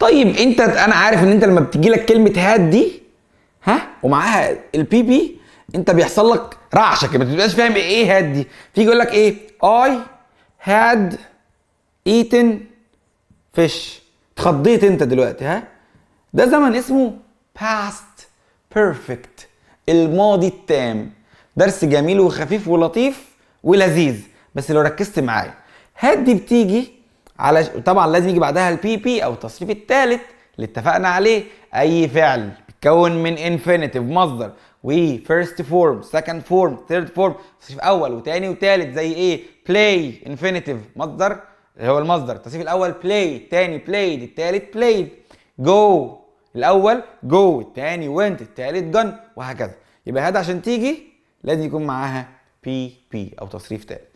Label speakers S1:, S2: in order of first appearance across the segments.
S1: طيب انا عارف ان انت لما بتجي لك كلمه هاد دي ومعاها البي بي انت بيحصل لك رعشه كده، ما بتبقاش فاهم ايه هاد دي. تيجي يقول لك ايه I had eaten fish، اتخضيت انت دلوقتي. ده زمن اسمه past perfect، الماضي التام. درس جميل وخفيف ولطيف ولذيذ، بس لو ركزت معايا هاد دي بتيجي على طبعا لازم يجي بعدها البي بي او التصريف الثالث اللي اتفقنا عليه. اي فعل بيتكون من infinitive مصدر و first form second form third form، تصريف اول وثاني وثالث، زي ايه play infinitive مصدر هو المصدر، التصريف الاول play، الثاني played، الثالث played. go الاول go، الثاني went، الثالث gone، وهكذا. يبقى هذا عشان تيجي لازم يكون معاها بي بي او تصريف ثالث.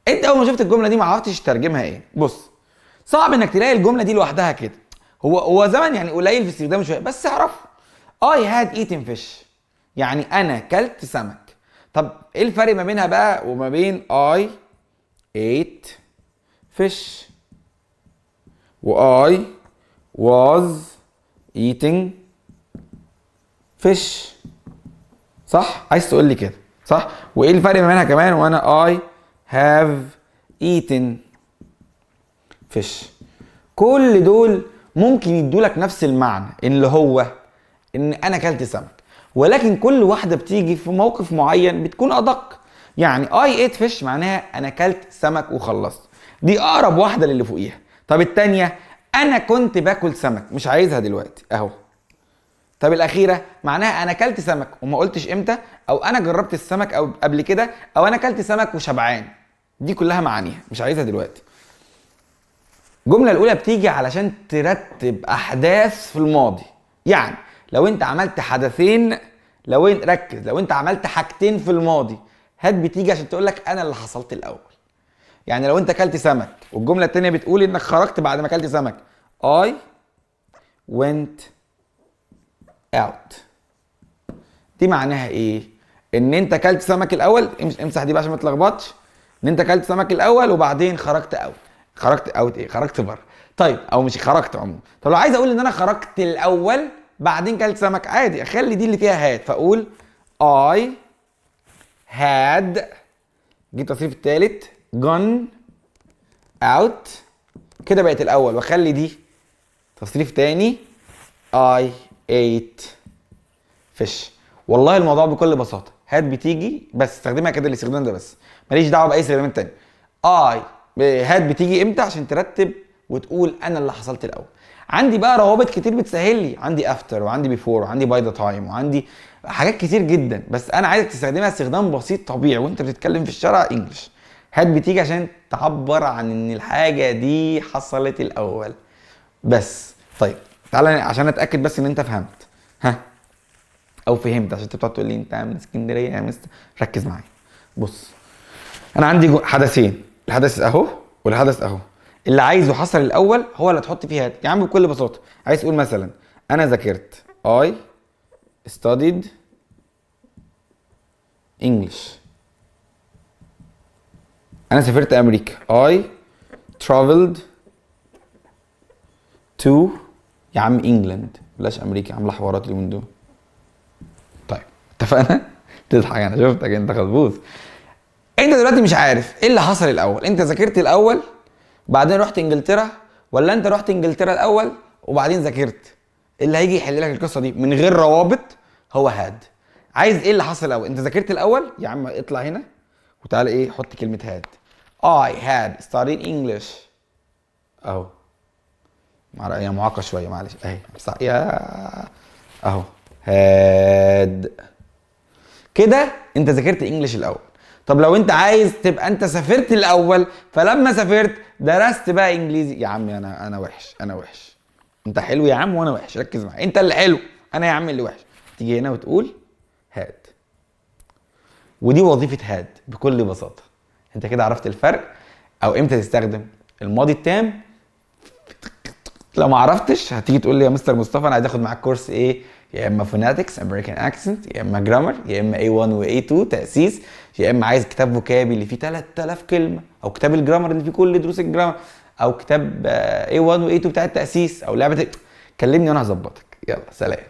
S1: انت اول ما شفت الجمله دي ما عرفتش تترجمها ايه. بص، صعب انك تلاقي الجمله دي لوحدها كده، هو زمن يعني قليل في استخدامه شويه، بس اعرف I had eaten fish يعني انا كلت سمك. طب ايه الفرق ما بينها بقى وما بين I ate fish و I was eating fish؟ صح؟ عايز تقول لي كده صح؟ وايه الفرق ما بينها كمان وانا I have eaten fish؟ كل دول ممكن يدولك نفس المعنى اللي هو ان انا اكلت سمك، ولكن كل واحده بتيجي في موقف معين بتكون ادق. يعني I ate fish معناها انا اكلت سمك وخلصت، دي اقرب واحده للي فوقيها. طب التانيه انا كنت باكل سمك، مش عايزها دلوقتي اهو. طب الاخيره معناها انا اكلت سمك وما قلتش امتى، او انا جربت السمك او قبل كده، او انا اكلت سمك وشبعان. دي كلها معانيها مش عايزها دلوقتي. الجمله الاولى بتيجي علشان ترتب احداث في الماضي. يعني لو انت عملت حدثين، لو انت ركز، لو انت عملت حاجتين في الماضي هات بتيجي عشان تقول لك انا اللي حصلت الاول. يعني لو انت اكلت سمك والجمله الثانيه بتقول انك خرجت بعد ما اكلت سمك I went out، دي معناها ايه؟ ان انت اكلت سمك الاول، امسح دي بقى عشان ما تلخبطش، ان انت اكلت سمك الاول وبعدين خرجت اوت. خرجت اوت ايه؟ خرجت بره. طيب او مش خرجت عموما. طب لو عايز اقول ان انا خرجت الاول بعدين كلت سمك، عادي اخلي دي اللي فيها هاد، فاقول I had، جيب التصريف الثالث gone out، كده بقت الاول، واخلي دي تصريف تاني I ate fish. والله الموضوع بكل بساطه هات بتيجي بس استخدمها كده الاستخدام ده بس، ماليش دعوه باي استخدام تاني. هات بتيجي امتى عشان ترتب وتقول انا اللي حصلت الاول. عندي بقى روابط كتير بتسهل لي، عندي افتر وعندي بيفور وعندي باي ذا تايم وعندي حاجات كتير جدا، بس انا عايزك تستخدمها استخدام بسيط طبيعي وانت بتتكلم في الشارع انجلش. هات بتيجي عشان تعبر عن ان الحاجه دي حصلت الاول بس. طيب تعالى عشان اتاكد بس ان انت فهمت او فهمت، عشان انت بتقعد تقول لي انت من اسكندريه يا مستر. ركز معايا. بص، انا عندي حدثين، الحدث اهو والحدث اهو. اللي عايزه حصل الاول هو اللي هتحط فيه هات يا عم بكل بساطه. عايز تقول مثلا انا ذاكرت I studied English. انا سافرت امريكا I traveled to يا عم انجلاند، بلاش امريكا عامله حوارات اليومين دول. طيب اتفقنا؟ تضحك، انا شفتك انت خلبوز. انت دلوقتي مش عارف ايه اللي حصل الاول، انت ذاكرت الاول بعدين رحت انجلترا، ولا انت رحت انجلترا الاول وبعدين ذاكرت؟ اللي هيجي يحل لك القصه دي من غير روابط هو هاد. عايز ايه اللي حصل الاول؟ انت ذاكرت الاول يا عم، اطلع هنا وتعالى ايه حط كلمه هاد. I had studied English اهو، هي معاقه شويه معلش اهي يا اهو هاد كده. انت ذاكرت انجلش الاول. طب لو انت عايز تبقى انت سافرت الاول، فلما سافرت درست بقى انجليزي. يا عم انا وحش، انا وحش. انت حلو يا عم وانا وحش، ركز معايا، انت اللي حلو انا يا عم اللي وحش. تيجي هنا وتقول هاد، ودي وظيفه هاد بكل بساطه. انت كده عرفت الفرق او امتى تستخدم الماضي التام. لو ما عرفتش هتيجي تقول لي يا مستر مصطفى انا عايز اخد معاك كورس ايه، يا اما فوناتكس امريكان اكسنت، يا اما جرامر، يا اما A1 و A2 تاسيس، يا اما عايز كتاب فوكابي اللي فيه 3000 كلمه، او كتاب الجرامر اللي فيه كل دروس الجرامر، او كتاب A1 و A2 بتاع التاسيس، او لعبه كلمني وانا هظبطك. يلا سلام.